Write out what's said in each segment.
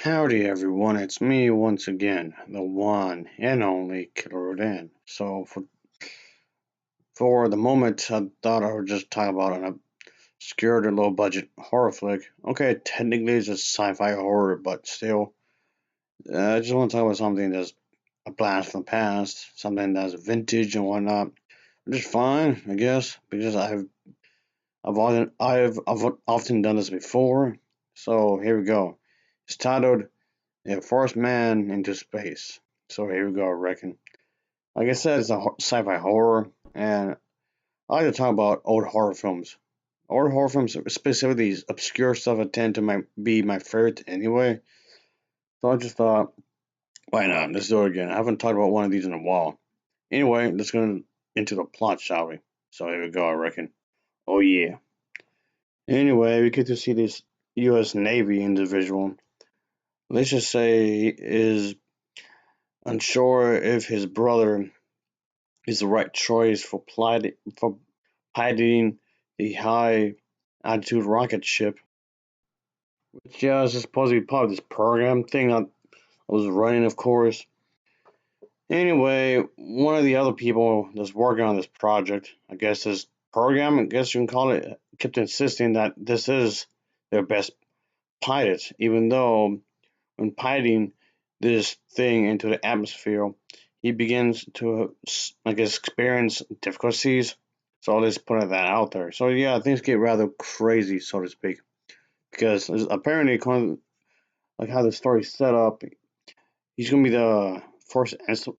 Howdy everyone, it's me once again, the one and only Killer Dan. So for the moment, I thought I would just talk about an obscure and low budget horror flick. Okay, technically it's a sci-fi horror, but still, I just want to talk about something that's a blast from the past, something that's vintage and whatnot. Which is fine, I guess, because I've often done this before. So here we go. It's titled "The First Man into Space." So here we go, I reckon. Like I said, it's a sci-fi horror, and I like to talk about old horror films. Old horror films, specifically these obscure stuff, tend to be my favorite anyway. So I just thought, why not? Let's do it again. I haven't talked about one of these in a while. Anyway, let's go into the plot, shall we? So here we go, I reckon. Oh yeah. Anyway, we get to see this U.S. Navy individual. Let's just say is unsure if his brother is the right choice for piloting the high altitude rocket ship, which is supposed to be part of this program thing I was running, of course. Anyway, one of the other people that's working on this project, I guess this program, I guess you can call it, kept insisting that this is their best pilot, even though when piloting this thing into the atmosphere, he begins to, I guess, experience difficulties. So let's put that out there. So yeah, things get rather crazy, so to speak, because apparently, like how the story's set up, he's gonna be the first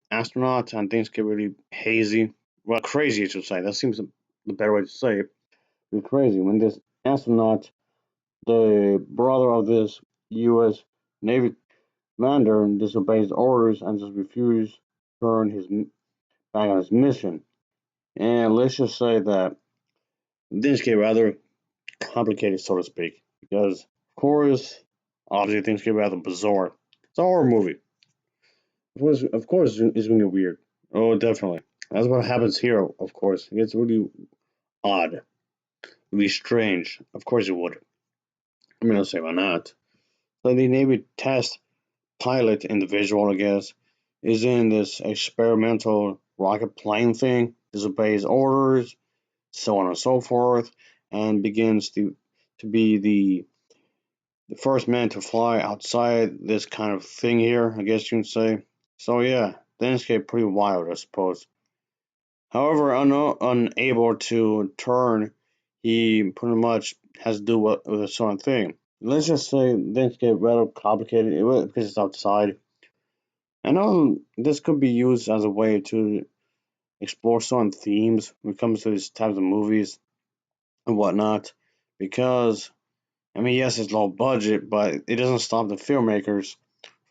astronaut, and things get really hazy. Well, crazy, I should say. That seems the better way to say it. It's crazy when this astronaut, the brother of this U.S. Navy commander, disobeys orders and just refuses to turn his back on his mission. And let's just say that things get rather complicated, so to speak, because of course, obviously things get rather bizarre. It's a horror movie. Of course, it's gonna get weird. Oh, definitely. That's what happens here. Of course, it gets really odd, really strange. Of course, it would. I mean, I'll say why not. So the Navy test pilot individual, I guess, is in this experimental rocket plane thing, disobeys orders, so on and so forth, and begins to be the first man to fly outside this kind of thing here, I guess you can say. So yeah, things get pretty wild, I suppose. However, unable to turn, he pretty much has to do with a certain thing. Let's just say things get rather complicated because it's outside. I know this could be used as a way to explore certain themes when it comes to these types of movies and whatnot. Because, I mean, yes, it's low budget, but it doesn't stop the filmmakers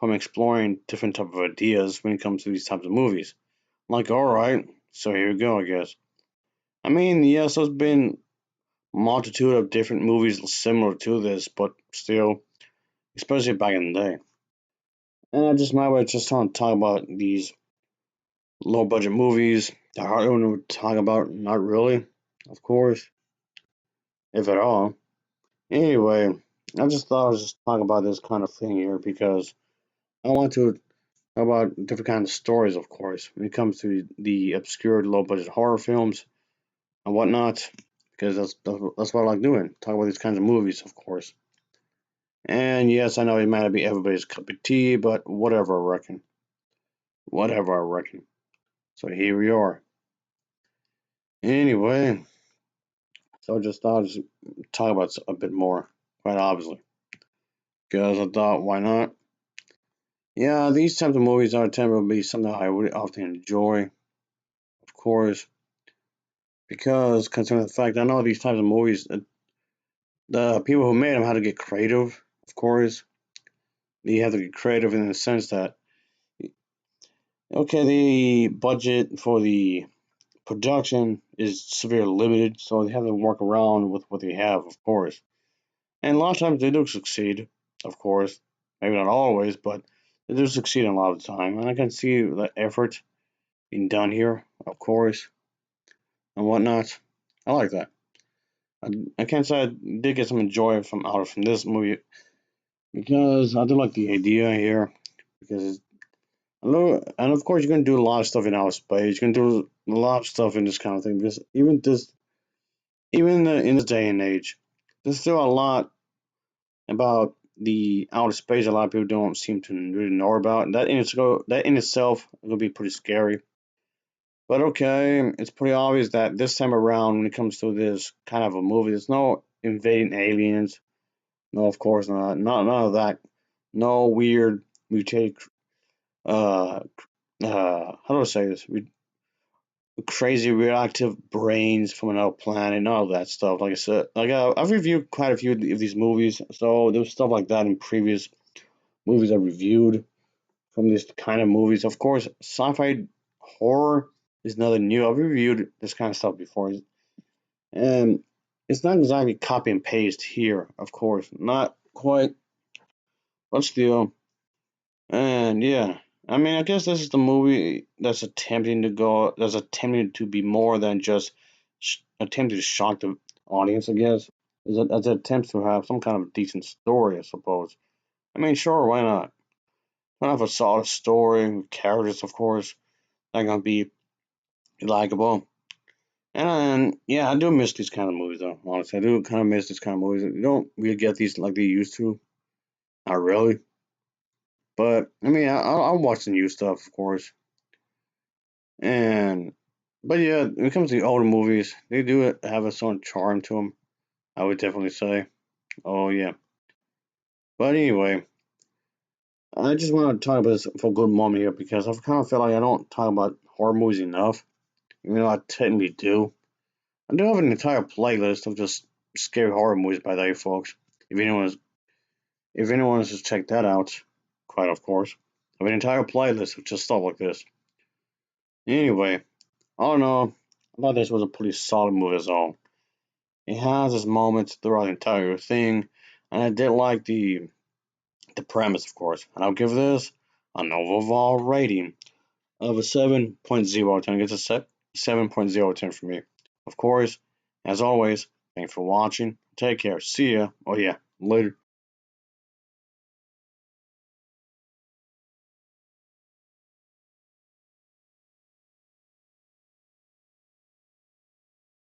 from exploring different type of ideas when it comes to these types of movies. Like, alright, so here we go, I guess. I mean, yes, there's been multitude of different movies similar to this, but still, especially back in the day. And I just might way just want to talk about these low budget movies that I don't know talk about. Not really, of course, if at all. Anyway, I just thought I was just talking about this kind of thing here because I want to talk about different kinds of stories, of course, when it comes to the obscure low budget horror films and whatnot. Because that's what I like doing. Talk about these kinds of movies, of course. And yes, I know it might not be everybody's cup of tea, but whatever, I reckon. Whatever, I reckon. So here we are. Anyway, so I just thought I'd just talk about a bit more, quite obviously. Because I thought, why not? Yeah, these types of movies are tend to be something I would often enjoy, of course, because considering the fact I know these types of movies, the people who made them had to get creative, of course. They have to get creative in the sense that, okay, the budget for the production is severely limited, so they have to work around with what they have, of course. And a lot of times they do succeed, of course. Maybe not always, but they do succeed a lot of the time. And I can see the effort being done here, of course, and whatnot. I like that. I, I can't say I did get some joy from this movie, because I do like the idea here. Because and of course, you're gonna do a lot of stuff in outer space. You're gonna do a lot of stuff in this kind of thing. Because even in this day and age, there's still a lot about the outer space. A lot of people don't seem to really know about. And that in itself will be pretty scary. But okay, it's pretty obvious that this time around, when it comes to this kind of a movie, there's no invading aliens. No, of course not. None of that. No weird mutate. Uh, how do I say this? Crazy reactive brains from another planet. None of that stuff. Like I said, I've reviewed quite a few of these movies, so there was stuff like that in previous movies I reviewed from this kind of movies. Of course, sci-fi horror is nothing new. I've reviewed this kind of stuff before, and it's not exactly copy and paste here. Of course, not quite, but still. And yeah, I mean, I guess this is the movie that's attempting to be more than just attempting to shock the audience. I guess is it as it attempts to have some kind of decent story. I suppose. I mean, sure, why not? Why not have a solid story with characters, of course, that are gonna be likable. And yeah, I do miss these kind of movies, though. Honestly, I do kind of miss these kind of movies. You don't really get these like they used to. Not really. But I mean, I'll watch the new stuff, of course. And but yeah, when it comes to the older movies, they do have a certain charm to them. I would definitely say. Oh yeah. But anyway, I just want to talk about this for a good moment here because I kind of feel like I don't talk about horror movies enough, even though I technically do. I do have an entire playlist of just scary horror movies by the way, folks. If anyone is, if anyone wants to check that out, quite of course. I have an entire playlist of just stuff like this. Anyway, I don't know. I thought this was a pretty solid movie as all. It has its moments throughout the entire thing, and I did like the premise, of course. And I'll give this an overall rating of a 7.0 out of 10. It's a 7.0 out of 10 for me. Of course, as always, thanks for watching. Take care. See ya. Oh yeah, later.